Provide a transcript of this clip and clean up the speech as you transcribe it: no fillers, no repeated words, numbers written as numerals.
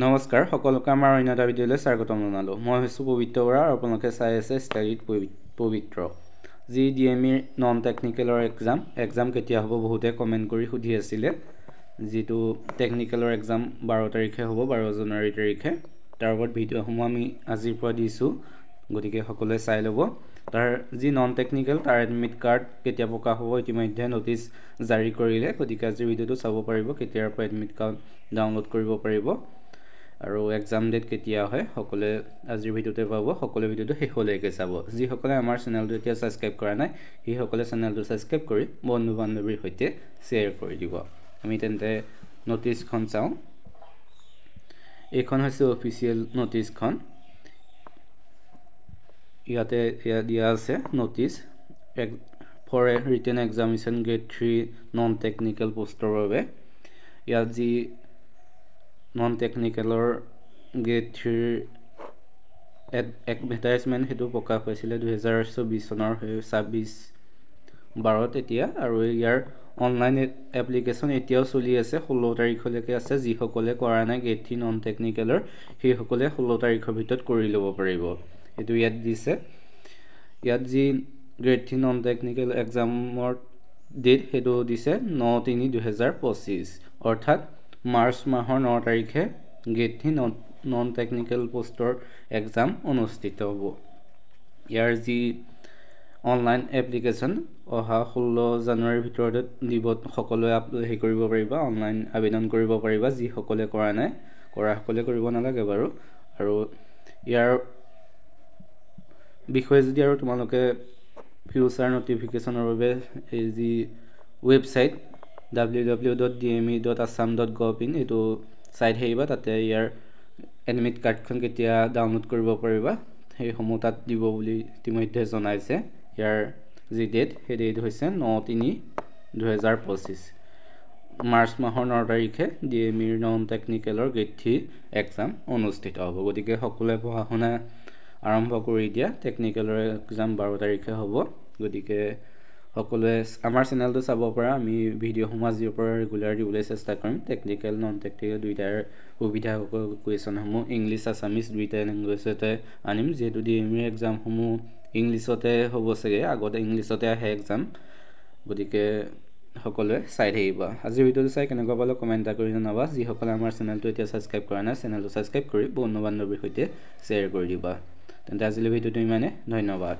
নমস্কাৰ সকলোকে আমাৰ অন্য এটা ভিডিঅ'লৈ স্বাগতম জনালোঁ। মই হৈছোঁ পবিত্ৰ বৰা আৰু আপোনালোকে চাই আছে ষ্টাডিত পবিত্ৰ। যি DME নন টেকনিকেলৰ এক্সাম কেতিয়া হ'ব বহুতে কমেণ্ট কৰি সুধি আছিলে। যিটো টেকনিকেলৰ এক্সাম 12 তাৰিখে হ'ব, 12 জানুৱাৰী তাৰিখে। তাৰ ওপৰত ভিডিঅ'সমূহ আমি আজিৰ পৰা দিছোঁ, গতিকে সকলোৱে চাই ল'ব। তাৰ যি নন টেকনিকেল তাৰ এডমিট কাৰ্ড কেতিয়া প্ৰকাশ হ'ব ইতিমধ্যে নটিচ জাৰি কৰিলে, গতিকে আজিৰ ভিডিঅ'টো চাব পাৰিব কেতিয়াৰ পৰা এডমিট কাৰ্ড ডাউনলোড কৰিব পাৰিব আৰু এক্সাম ডেট কেতিয়া হয় সকলোৱে আজিৰ ভিডিঅ'তে পাব। সকলো ভিডিঅ'টো শেষলৈকে চাব। যিসকলে আমাৰ চেনেলটো এতিয়া ছাবস্ক্ৰাইব কৰা নাই সেইসকলে চেনেলটো ছাবস্ক্ৰাইব কৰি বন্ধু বান্ধৱীৰ সৈতে শ্বেয়াৰ কৰি দিব। আমি তেন্তে নটিচখন চাওঁ। এইখন হৈছে অফিচিয়েল নটিচখন। ইয়াতে দিয়া আছে notice for a written examination grade 3 non technical পোষ্টৰ বাবে। ইয়াত যি নন টেকনিকেলৰ গ্ৰেড 3 এডভাৰটাইজমেণ্ট সেইটো প্ৰকাশ হৈছিলে 2024 চনৰ 26/12 এতিয়া, আৰু ইয়াৰ অনলাইন এপ্লিকেশ্যন এতিয়াও চলি আছে, 16 তাৰিখলৈকে আছে। যিসকলে কৰা নাই গ্ৰেড 3 নন টেকনিকেলৰ সেইসকলে 16 তাৰিখৰ ভিতৰত কৰি ল'ব পাৰিব। এইটো ইয়াত দিছে। ইয়াত যি গ্ৰেড 3 নন টেকনিকেল এক্সামৰ ডেট সেইটো দিছে 9/3/2025, অৰ্থাৎ মাৰ্চ মাহৰ 9 তাৰিখে গ্ৰেড 3 নন টেকনিকেল পোষ্টৰ এক্সাম অনুষ্ঠিত হ'ব। ইয়াৰ যি অনলাইন এপ্লিকেশ্যন অহা 16 জানুৱাৰীৰ ভিতৰতে দিব, সকলোৱে হেৰি কৰিব পাৰিবা, অনলাইন আবেদন কৰিব পাৰিবা। যিসকলে কৰা নাই, কৰাসকলে কৰিব নালাগে বাৰু। আৰু ইয়াৰ বিষয়ে যদি আৰু তোমালোকে ফিউচাৰ নটিফিকেশ্যনৰ বাবে এই যি ৱেবছাইট www.dme.assam.gov.in এইটো চাইট আহিবা, তাতে ইয়াৰ এডমিট কাৰ্ডখন কেতিয়া ডাউনলোড কৰিব পাৰিবা সেইসমূহ তাত দিব বুলি ইতিমধ্যে জনাইছে। ইয়াৰ যি ডেট সেই ডেট হৈছে 9/3/2025, মাৰ্চ মাহৰ 9 তাৰিখে DME নন টেকনিকেলৰ গ্ৰেড 3 এক্সাম অনুষ্ঠিত হ'ব। গতিকে সকলোৱে পঢ়া শুনা আৰম্ভ কৰি দিয়া। টেকনিকেলৰ এক্সাম 12 তাৰিখে হ'ব, গতিকে সকলোৱে আমাৰ চেনেলটো চাব পৰা। আমি ভিডিঅ'সমূহ আজিৰ পৰা ৰেগুলাৰ দিবলৈ চেষ্টা কৰিম। টেকনিকেল নন টেকনিকেল দুয়োটাৰ সুবিধা কুৱেশ্যনসমূহ ইংলিছ আছামিজ দুয়োটা লেংগুৱেজতে আনিম, যিহেতু DME এক্সামসমূহ ইংলিছতে হ'ব চাগে, আগতে ইংলিছতে আহে এক্সাম। গতিকে সকলোৱে চাই থাকিব। আজিৰ ভিডিঅ'টো চাই কেনেকুৱা পালে কমেণ্ট এটা কৰি জনাবা। যিসকলে আমাৰ চেনেলটো এতিয়া ছাবস্ক্ৰাইব কৰা নাই চেনেলটো ছাবস্ক্ৰাইব কৰি বন্ধু বান্ধৱীৰ সৈতে শ্বেয়াৰ কৰি দিবা। তেন্তে আজিলৈ ভিডিঅ'টো ইমানে, ধন্যবাদ।